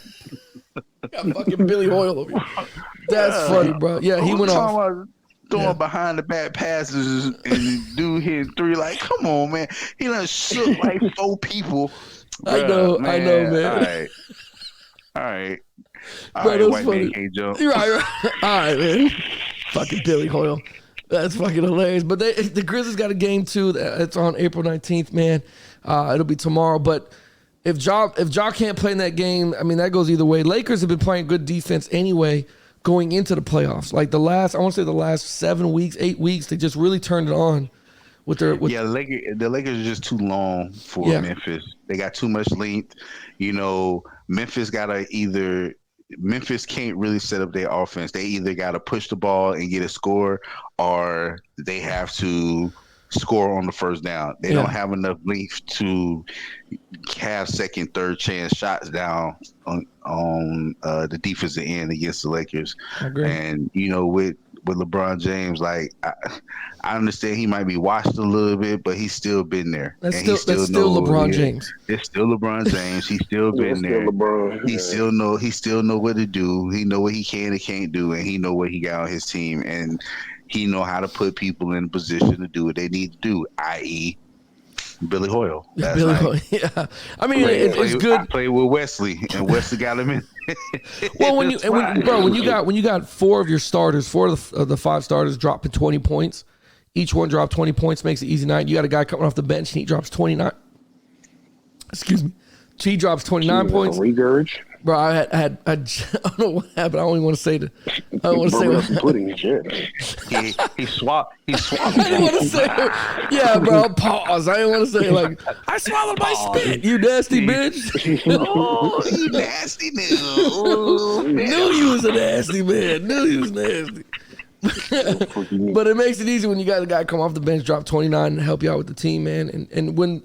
fucking Billy Hoyle over here. That's funny, bro. Yeah, he went off. Throwing behind the back passes and dude hit 3. Like, come on, man. He done shook like 4 people. I know, man. All right. Bro, white man can't jump. Right. All right, man. Fucking Billy Hoyle. That's fucking hilarious. But the Grizzlies got a game 2. It's on April 19th, man. It'll be tomorrow. But if Ja can't play in that game, I mean, that goes either way. Lakers have been playing good defense anyway going into the playoffs. Like the last 7 weeks, 8 weeks, they just really turned it on. The Lakers are just too long for Memphis. They got too much length. Memphis can't really set up their offense. They either got to push the ball and get a score, or they have to score on the first down. They don't have enough length to have second, third chance shots down on the defensive end against the Lakers. I agree. And with LeBron James, like I understand he might be washed a little bit, but he's still been there. That's still LeBron James. It's still LeBron James. He's still been there. LeBron. He still know what to do. He know what he can and can't do, and he know what he got on his team, and he know how to put people in a position to do what they need to do, i.e. Billy Hoyle. Billy Hoyle. Yeah. I mean, it's good. I played with Wesley, and Wesley got him in. Well, when you got 4 of your starters, 4 of the 5 starters dropping 20 points, each one dropped 20 points, makes it easy night. You got a guy coming off the bench, and he drops 29. Excuse me. He drops 29 points. Regurge. Bro, I don't know what happened. I don't even want to say that. I don't want to say what pudding shit. He swallowed. I didn't want to say. Yeah, bro. Pause. I didn't want to say like I swallowed my spit. You nasty bitch. Oh, you nasty nigga. Knew you was a nasty man. Knew you was nasty. But it makes it easy when you got a guy come off the bench, drop 29, and help you out with the team, man. And when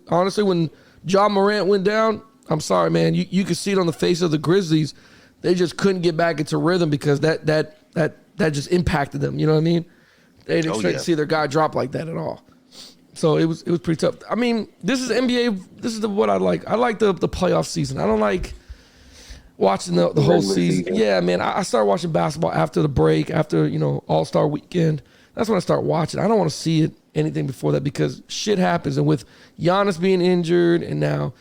John Morant went down, I'm sorry, man. You could see it on the face of the Grizzlies. They just couldn't get back into rhythm because that just impacted them. You know what I mean? They didn't expect to see their guy drop like that at all. So it was pretty tough. I mean, this is NBA. This is what I like. I like the playoff season. I don't like watching the whole season. Yeah, man. I started watching basketball after the break, after All-Star weekend. That's when I start watching. I don't want to see anything before that because shit happens. And with Giannis being injured and now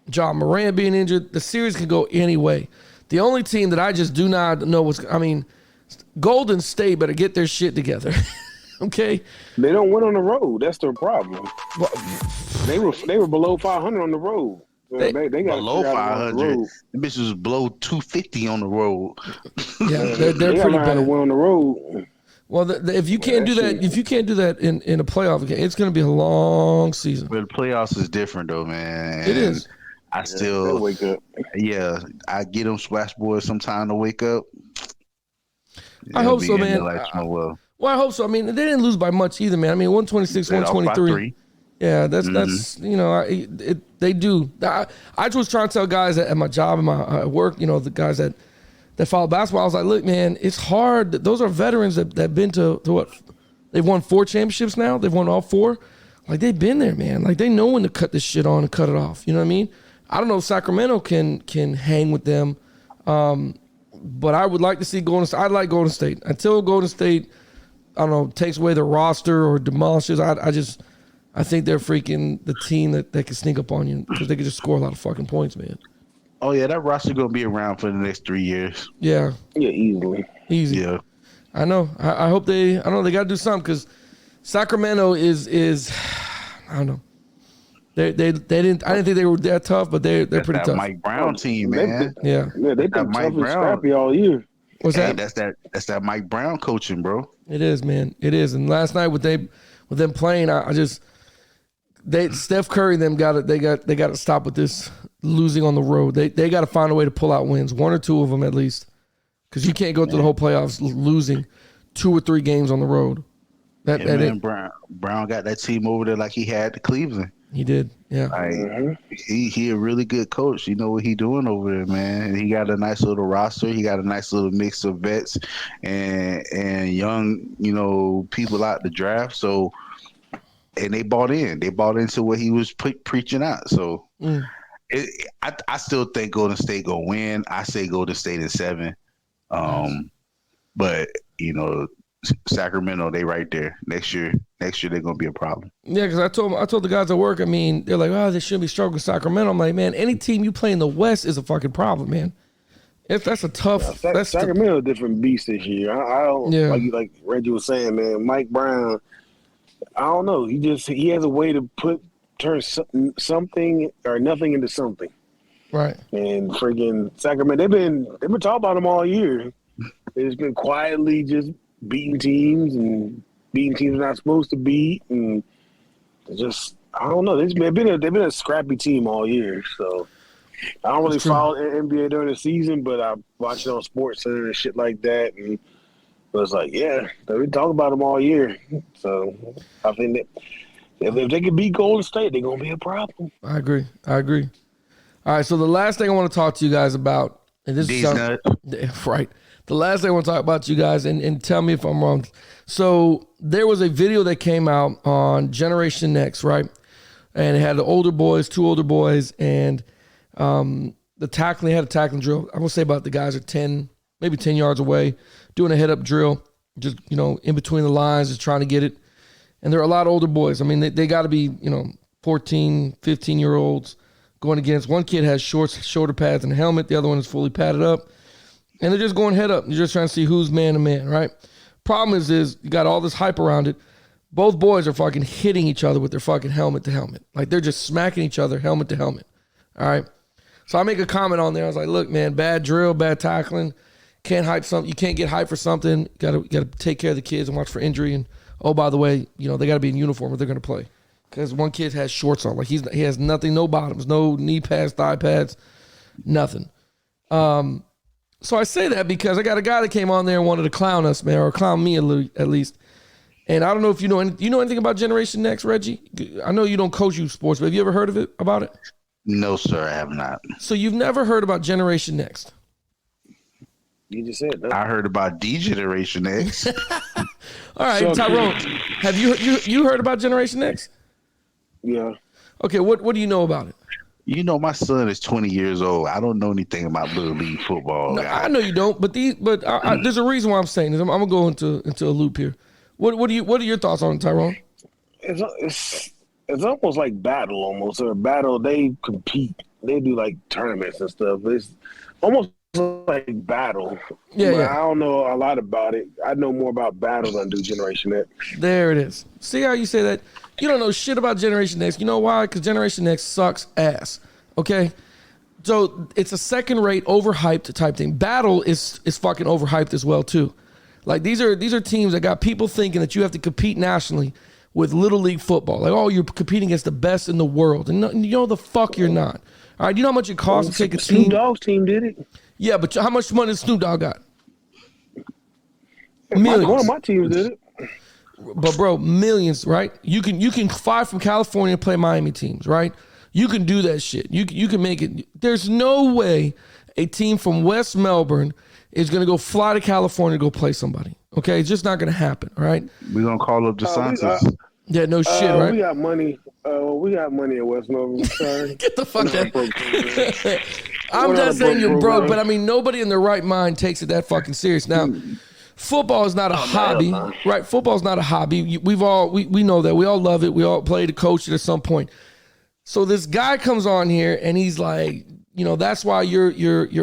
John Morant being injured, the series can go any way. The only team that I just do not know Golden State better get their shit together. Okay? They don't win on the road. That's their problem. Well, they were below 500 on the road. They got below 500. The bitch was below 250 on the road. Yeah, they're pretty bad. To win on the road. Well, if you can't do that in a playoff game, it's going to be a long season. But the playoffs is different, though, man. It is. I still wake up. Yeah, I get them Splash Boys sometime to wake up. I hope so, man. Well, I hope so. I mean, they didn't lose by much either, man. I mean, 126, 123. Yeah, that's they do. I just was trying to tell guys at my job and my work, the guys that that follow basketball. I was like, look, man, it's hard. Those are veterans that been to what? They've won 4 championships now. They've won all 4. Like, they've been there, man. Like, they know when to cut this shit on and cut it off. You know what I mean? I don't know if Sacramento can hang with them. But I would like to see Golden State. I'd like Golden State. Until Golden State, I don't know, takes away the roster or demolishes, I think they're freaking the team that can sneak up on you because they can just score a lot of fucking points, man. Oh, yeah, that roster going to be around for the next 3 years. Yeah. Yeah, easily. Easy. Yeah. I know. I hope they got to do something because Sacramento is I don't know. They didn't. I didn't think they were that tough, but they're pretty that tough. Mike Brown team, man. Yeah, they've been tough and scrappy all year. What's that? That's that Mike Brown coaching, bro. It is, man. It is. And last night with them playing, Steph Curry and them got to stop with this losing on the road. They got to find a way to pull out wins, 1 or 2 of them at least, because you can't go through the whole playoffs losing 2 or 3 games on the road. Brown got that team over there like he had to Cleveland. He did, yeah. He a really good coach. You know what he doing over there, man. He got a nice little roster. He got a nice little mix of vets and young, people out the draft. So, and they bought in. They bought into what he was preaching out. So, I still think Golden State gonna win. I say Golden State in 7. But Sacramento, they right there. Next year they're gonna be a problem. Yeah, because I told the guys at work. I mean, they're like, "Oh, they shouldn't be struggling with Sacramento." I'm like, man, any team you play in the West is a fucking problem, man. That's a tough. Sacramento, a different beast this year. I don't like Reggie was saying, man. Mike Brown, I don't know. He has a way to turn something or nothing into something. Right. And freaking Sacramento, they've been talking about him all year. It's been quietly just beating teams they're not supposed to beat, and just I don't know. They've been a scrappy team all year. So I don't really follow NBA during the season, but I watch it on SportsCenter and shit like that, and it was like, yeah, we talk about them all year. So I think that if they can beat Golden State, they're gonna be a problem. I agree. All right, so the last thing I want to talk to you guys about, and this is right. The last thing I want to talk about to you guys, and tell me if I'm wrong. So there was a video that came out on GENERATIONNEXXT, right? And it had the 2 older boys, and the tackling had a tackling drill. I'm gonna say about the guys are maybe 10 yards away, doing a head-up drill, just in between the lines, just trying to get it. And there are a lot of older boys. I mean, they got to be 14, 15-year-olds going against. One kid has shoulder pads and a helmet. The other one is fully padded up. And they're just going head up. You're just trying to see who's man to man, right? Problem is you got all this hype around it. Both boys are fucking hitting each other with their fucking helmet to helmet. Like, they're just smacking each other helmet to helmet. All right? So I make a comment on there. I was like, look, man, bad drill, bad tackling. Can't hype something. You can't get hype for something. You got to take care of the kids and watch for injury. And, oh, by the way, they got to be in uniform or they're going to play. Because one kid has shorts on. Like, he has nothing, no bottoms, no knee pads, thigh pads, nothing. So I say that because I got a guy that came on there and wanted to clown us, man, or clown me at least. And I don't know if you know anything about GENERATIONNEXXT, Reggie? I know you don't coach youth sports, but have you ever heard about it? No, sir, I have not. So you've never heard about GENERATIONNEXXT? You just said that. I heard about DGenerationX. All right, Tyrone, have you heard about GENERATIONNEXT? Yeah. Okay, what do you know about it? My son is 20 years old. I don't know anything about Little League football. No, I know you don't, but there's a reason why I'm saying this. I'm gonna go into a loop here. What are your thoughts on it, Tyrone? It's almost like battle, almost or battle. They compete. They do like tournaments and stuff. It's almost like battle. Yeah. I don't know a lot about it. I know more about battle than I do Generation X. There it is. See how you say that? You don't know shit about Generation X. You know why? Because Generation X sucks ass. Okay? So it's a second-rate, overhyped type thing. Battle is fucking overhyped as well, too. Like, these are teams that got people thinking that you have to compete nationally with Little League football. Like, oh, you're competing against the best in the world. And you know the fuck you're not. All right, you know how much it costs to take a team? Snoop Dogg's team did it. Yeah, but how much money does Snoop Dogg got? Millions. One of my teams did it. But bro, millions, right? You can fly from California and play Miami teams, right? You can do that shit. You can make it. There's no way a team from West Melbourne is going to go fly to California to go play somebody. Okay, it's just not going to happen. All right. We're gonna call up DeSantis. Yeah, no shit, right? We got money. We got money at West Northern. Sorry. Get the fuck out. I'm not saying you're broke, but I mean nobody in their right mind takes it that fucking serious. Now, football is not a hobby, right? Football is not a hobby. We know that. We all love it. We all play to coach it at some point. So this guy comes on here and he's like, you know, that's why your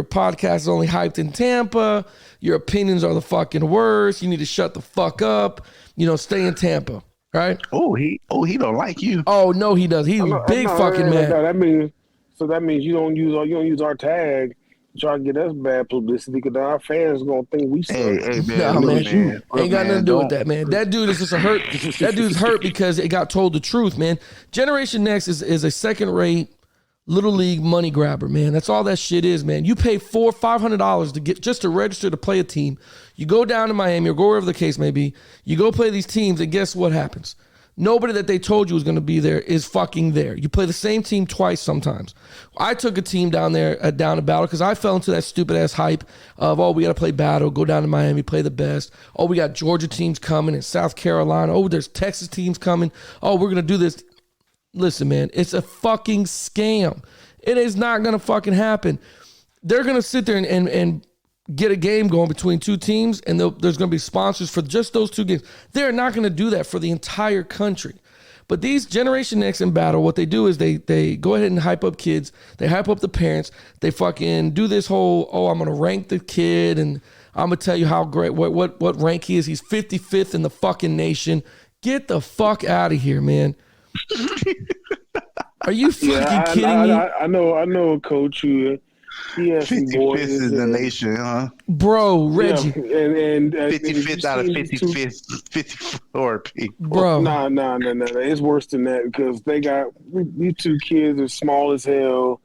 podcast is only hyped in Tampa. Your opinions are the fucking worst. You need to shut the fuck up. You know, stay in Tampa, right? He don't like you. Oh no, he does. He's a big fucking man. That means you don't use our tag. Try to get us bad publicity because our fans gonna think we suck. Hey, man, no, man. Ain't got nothing to do with that, man. That dude is just a hurt. That dude's hurt because it got told the truth, man. Generation Next is a second-rate little league money grabber, man. That's all that shit is, man. You pay $500 to get just to register to play a team. You go down to Miami or go wherever the case may be. You go play these teams, and guess what happens? Nobody that they told you was going to be there is fucking there. You play the same team twice sometimes. I took a team down there, down to Battle, because I fell into that stupid-ass hype of, oh, we got to play Battle, go down to Miami, play the best. Oh, we got Georgia teams coming and South Carolina. Oh, there's Texas teams coming. Oh, we're going to do this. Listen, man, it's a fucking scam. It is not going to fucking happen. They're going to sit there and get a game going between two teams, and there's going to be sponsors for just those two games. They're not going to do that for the entire country. But these Generation Next in Battle, what they do is they go ahead and hype up kids. They hype up the parents. They fucking do this whole, oh, I'm going to rank the kid, and I'm going to tell you how great, what rank he is. He's 55th in the fucking nation. Get the fuck out of here, man. Are you fucking kidding me? I know a coach who... He has 55th is the nation, huh? Bro, Reggie. Yeah, and 55th out of 54 people. Bro. No. It's worse than that because they got these two kids are small as hell,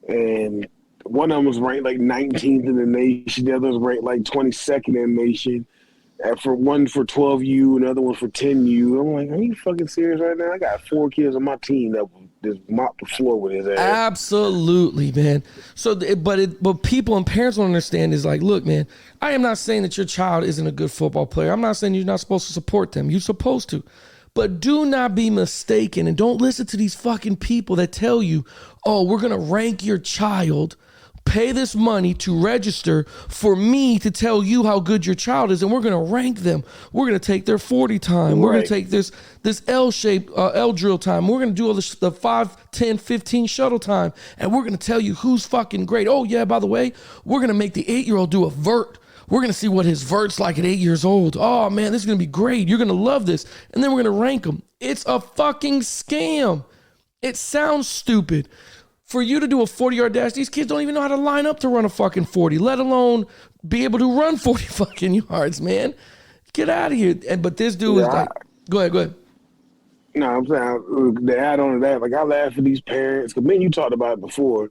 and one of them was ranked like 19th in the nation. The other was ranked like 22nd in the nation. For one for 12U, another one for 10U. I'm like, are you fucking serious right now? I got 4 kids on my team that will just mop the floor with his ass. Absolutely, man. So, but people and parents don't understand is like, look, man, I am not saying that your child isn't a good football player. I'm not saying you're not supposed to support them. You're supposed to. But do not be mistaken and don't listen to these fucking people that tell you, oh, we're going to rank your child. Pay this money to register for me to tell you how good your child is, and we're going to rank them. We're going to take their 40 time. We're going to take this L-shape, L-drill time. We're going to do all the 5, 10, 15 shuttle time, and we're going to tell you who's fucking great. Oh, yeah, by the way, we're going to make the 8-year-old do a vert. We're going to see what his vert's like at 8 years old. Oh, man, this is going to be great. You're going to love this. And then we're going to rank them. It's a fucking scam. It sounds stupid. For you to do a 40-yard dash, these kids don't even know how to line up to run a fucking 40, let alone be able to run 40 fucking yards, man. Get out of here. But this dude is like, go ahead. No, I'm saying to add on to that, like I laugh at these parents, because you talked about it before.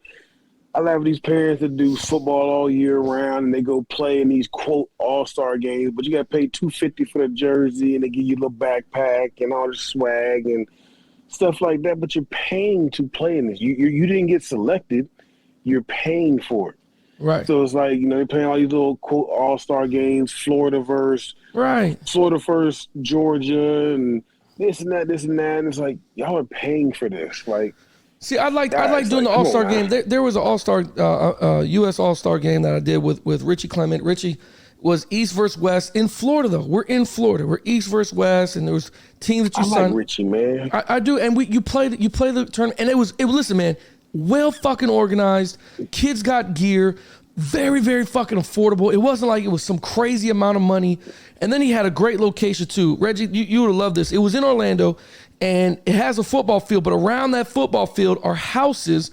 I laugh at these parents that do football all year round and they go play in these quote all-star games, but you got to pay $250 for the jersey and they give you a little backpack and all the swag and stuff like that, but you're paying to play in this. You didn't get selected. You're paying for it. Right. So it's like, they're playing all these little quote all-star games, Florida versus Georgia and this and that. And it's like, y'all are paying for this. Like, see, I like doing the all-star game. There was an all-star, U.S. all-star game that I did with Richie Clement. Richie was East versus West in Florida, though. We're in Florida. We're East versus West, and there was teams that you signed. I like Richie, man. I do, and you play the tournament, and it was listen, man, well fucking organized. Kids got gear, very, very fucking affordable. It wasn't like it was some crazy amount of money. And then he had a great location too. Reggie, you would have loved this. It was in Orlando, and it has a football field, but around that football field are houses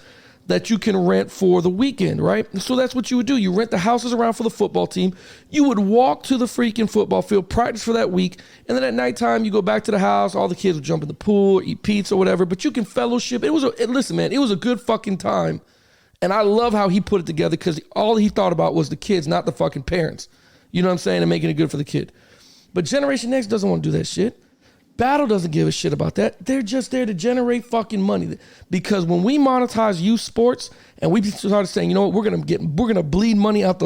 that you can rent for the weekend, right? So that's what you would do. You rent the houses around for the football team. You would walk to the freaking football field, practice for that week, and then at nighttime you go back to the house. All the kids would jump in the pool, eat pizza or whatever, but you can fellowship. Listen, man, it was a good fucking time. And I love how he put it together because all he thought about was the kids, not the fucking parents. You know what I'm saying? And making it good for the kid. But Generation Next doesn't want to do that shit. Battle doesn't give a shit about that. They're just there to generate fucking money. Because when we monetize youth sports and we started saying, you know what, we're gonna bleed money out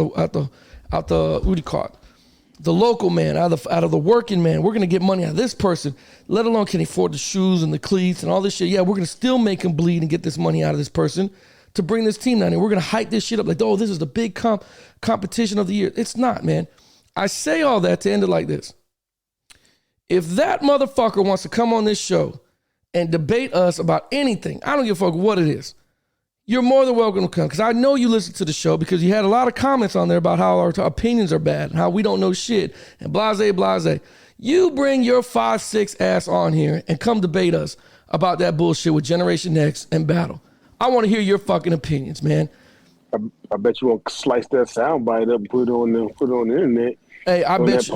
out the, what do you call it? The local man, out of the working man. We're going to get money out of this person, let alone can he afford the shoes and the cleats and all this shit. Yeah, we're going to still make him bleed and get this money out of this person to bring this team down here. We're going to hype this shit up like, oh, this is the big competition of the year. It's not, man. I say all that to end it like this. If that motherfucker wants to come on this show and debate us about anything, I don't give a fuck what it is, you're more than welcome to come, because I know you listen to the show because you had a lot of comments on there about how our opinions are bad and how we don't know shit and blase, blase. You bring your 5'6" ass on here and come debate us about that bullshit with Generation Next and Battle. I want to hear your fucking opinions, man. I bet you won't slice that soundbite up and put it on the internet. Hey, I bet you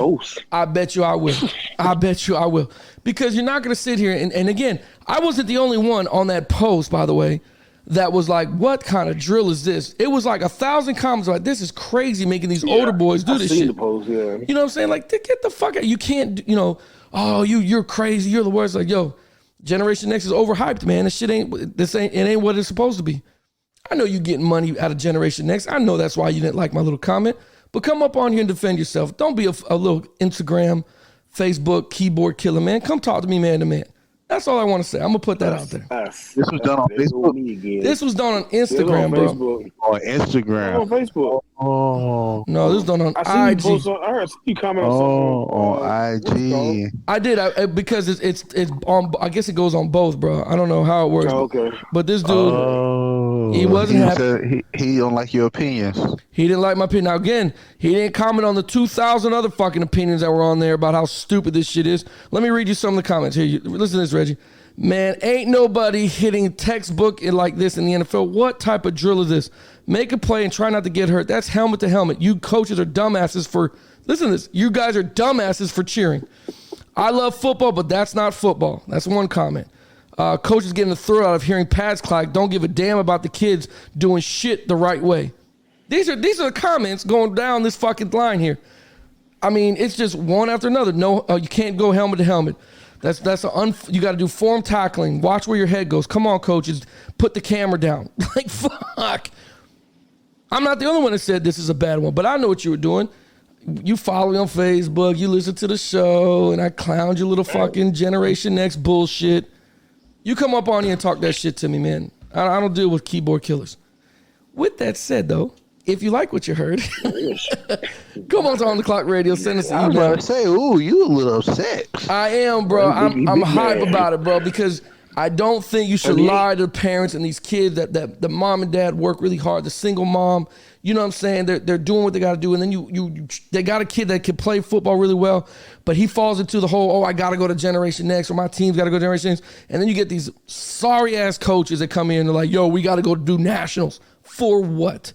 I will. I bet you I will. Because you're not going to sit here and again, I wasn't the only one on that post, by the way, that was like, what kind of drill is this? It was like 1,000 comments like, this is crazy making these older boys do this shit. The post, yeah. You know what I'm saying? Like, get the fuck out. You can't, oh, you're crazy. You're the worst. Like, yo, Generation Next is overhyped, man. It ain't what it's supposed to be. I know you getting money out of Generation Next. I know that's why you didn't like my little comment. But come up on here and defend yourself. Don't be a little Instagram, Facebook, keyboard killer, man. Come talk to me man to man. That's all I want to say. I'm going to put that out there. This was done on Facebook? This was done on Instagram, bro. On Instagram. On Facebook. Oh. No, this was done on IG. I heard you comment on IG. I did because it's on. I guess it goes on both, bro. I don't know how it works. Oh, okay. But this dude, he wasn't happy. He don't like your opinions. He didn't like my opinion. Now again, he didn't comment on the 2,000 other fucking opinions that were on there about how stupid this shit is. Let me read you some of the comments here. Listen to this, Reggie. Man, ain't nobody hitting textbook like this in the NFL. What type of drill is this? Make a play and try not to get hurt. That's helmet to helmet. You coaches are dumbasses for, listen to this. You guys are dumbasses for cheering. I love football, but that's not football. That's one comment. Coaches getting a thrill out of hearing pads clack. Don't give a damn about the kids doing shit the right way. These are the comments going down this fucking line here. I mean, it's just one after another. No, you can't go helmet to helmet. You got to do form tackling. Watch where your head goes. Come on, coaches, put the camera down. Like, fuck. I'm not the only one that said this is a bad one, but I know what you were doing. You follow me on Facebook. You listen to the show, and I clowned your little fucking Generation Next bullshit. You come up on here and talk that shit to me, man. I don't deal with keyboard killers. With that said, though, if you like what you heard, come on to On the Clock Radio. Send us an email. I was about to say, ooh, you a little upset. I am, bro. I'm hype about it, bro, because I don't think you should lie to the parents and these kids that the mom and dad work really hard. The single mom, you know what I'm saying? They're doing what they got to do, and then they got a kid that can play football really well, but he falls into the whole, I got to go to Generation Next, or my team's got to go to Generation Next, and then you get these sorry ass coaches that come in and they're like, yo, we got to go do nationals. For what?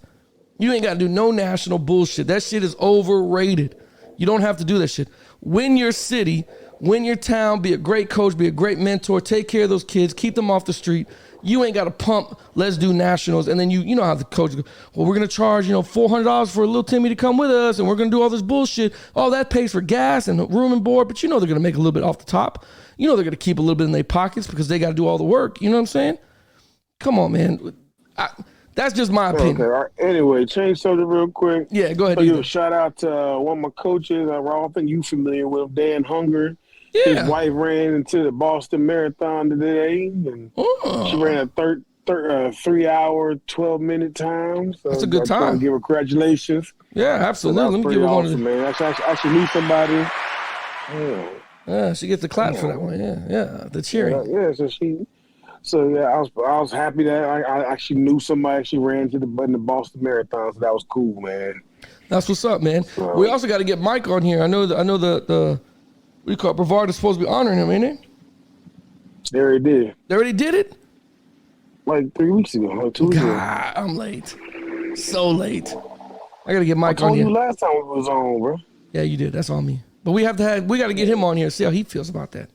You ain't got to do no national bullshit. That shit is overrated. You don't have to do that shit. Win your city, win your town, be a great coach, be a great mentor, take care of those kids, keep them off the street. You ain't got to pump, let's do nationals. And then you know how the coach goes, well, we're going to charge, $400 for little Timmy to come with us, and we're going to do all this bullshit. Oh, that pays for gas and room and board, but they're going to make a little bit off the top. They're going to keep a little bit in their pockets because they got to do all the work. You know what I'm saying? Come on, man. That's just my opinion. Okay. Anyway, change subject real quick. Yeah, go ahead. So you shout out to one of my coaches. I think you familiar with Dan Hunger. Yeah. His wife ran into the Boston Marathon today, and she ran a 3 hour, 12-minute time. So that's a good time. Give her congratulations. Yeah, absolutely. So let me give her awesome, one. Man, I actually knew somebody. Yeah, she gets the clap for that one. Yeah, the cheering. I was happy that I actually knew somebody actually ran to the Boston Marathon, so that was cool, man. That's what's up, man. We also got to get Mike on here. I know the what do you call it? Brevard is supposed to be honoring him, ain't it? They already did. They already did it? Like 3 weeks ago, like 2 weeks ago. God, I'm late. So late. I got to get Mike on here. I told you last time we was on, bro. Yeah, you did. That's on me. But we got to get him on here and see how he feels about that.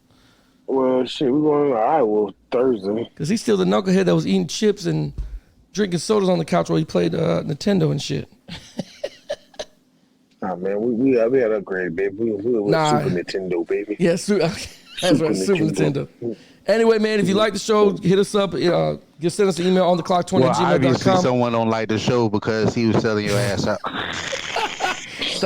Well, shit, we're going to Iowa Thursday. Because he's still the knucklehead that was eating chips and drinking sodas on the couch while he played Nintendo and shit. Nah, man, we had upgraded, baby. We were Super Nintendo, baby. Yeah, that's right, Super Nintendo. Anyway, man, if you like the show, hit us up. Just send us an email on the clock20@gmail.com. Obviously someone don't like the show because he was selling your ass out.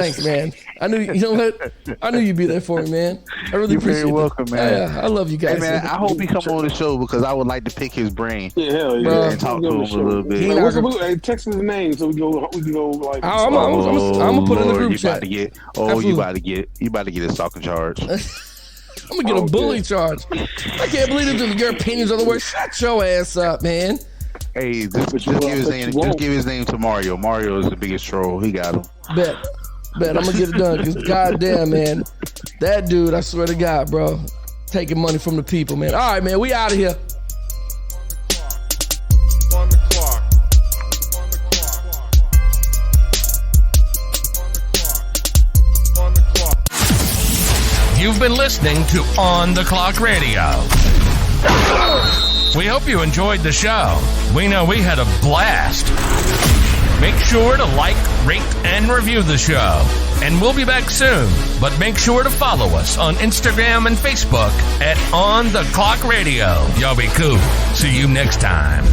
Thanks, man. I knew, you know what? I knew you'd be there for me, man. I really appreciate it. You're very welcome, man. Yeah, I love you guys. Hey, man, I hope he come on the show because I would like to pick his brain. Yeah, hell yeah. And talk to him a little bit. Hey, text his name so we can go like. I'm gonna put it in the group chat. You about to get a stalking charge. I'm gonna get a bully charge. I can't believe your opinions are the worst. Shut your ass up, man. Hey, just give his name to Mario. Mario is the biggest troll. He got him. Bet. I'm gonna get it done. Cause goddamn, man, that dude, I swear to God, bro, taking money from the people, man. All right, man, we out of here. On the clock. You've been listening to On the Clock Radio. We hope you enjoyed the show. We know we had a blast. Make sure to like, rate, and review the show. And we'll be back soon. But make sure to follow us on Instagram and Facebook at On the Clock Radio. Y'all be cool. See you next time.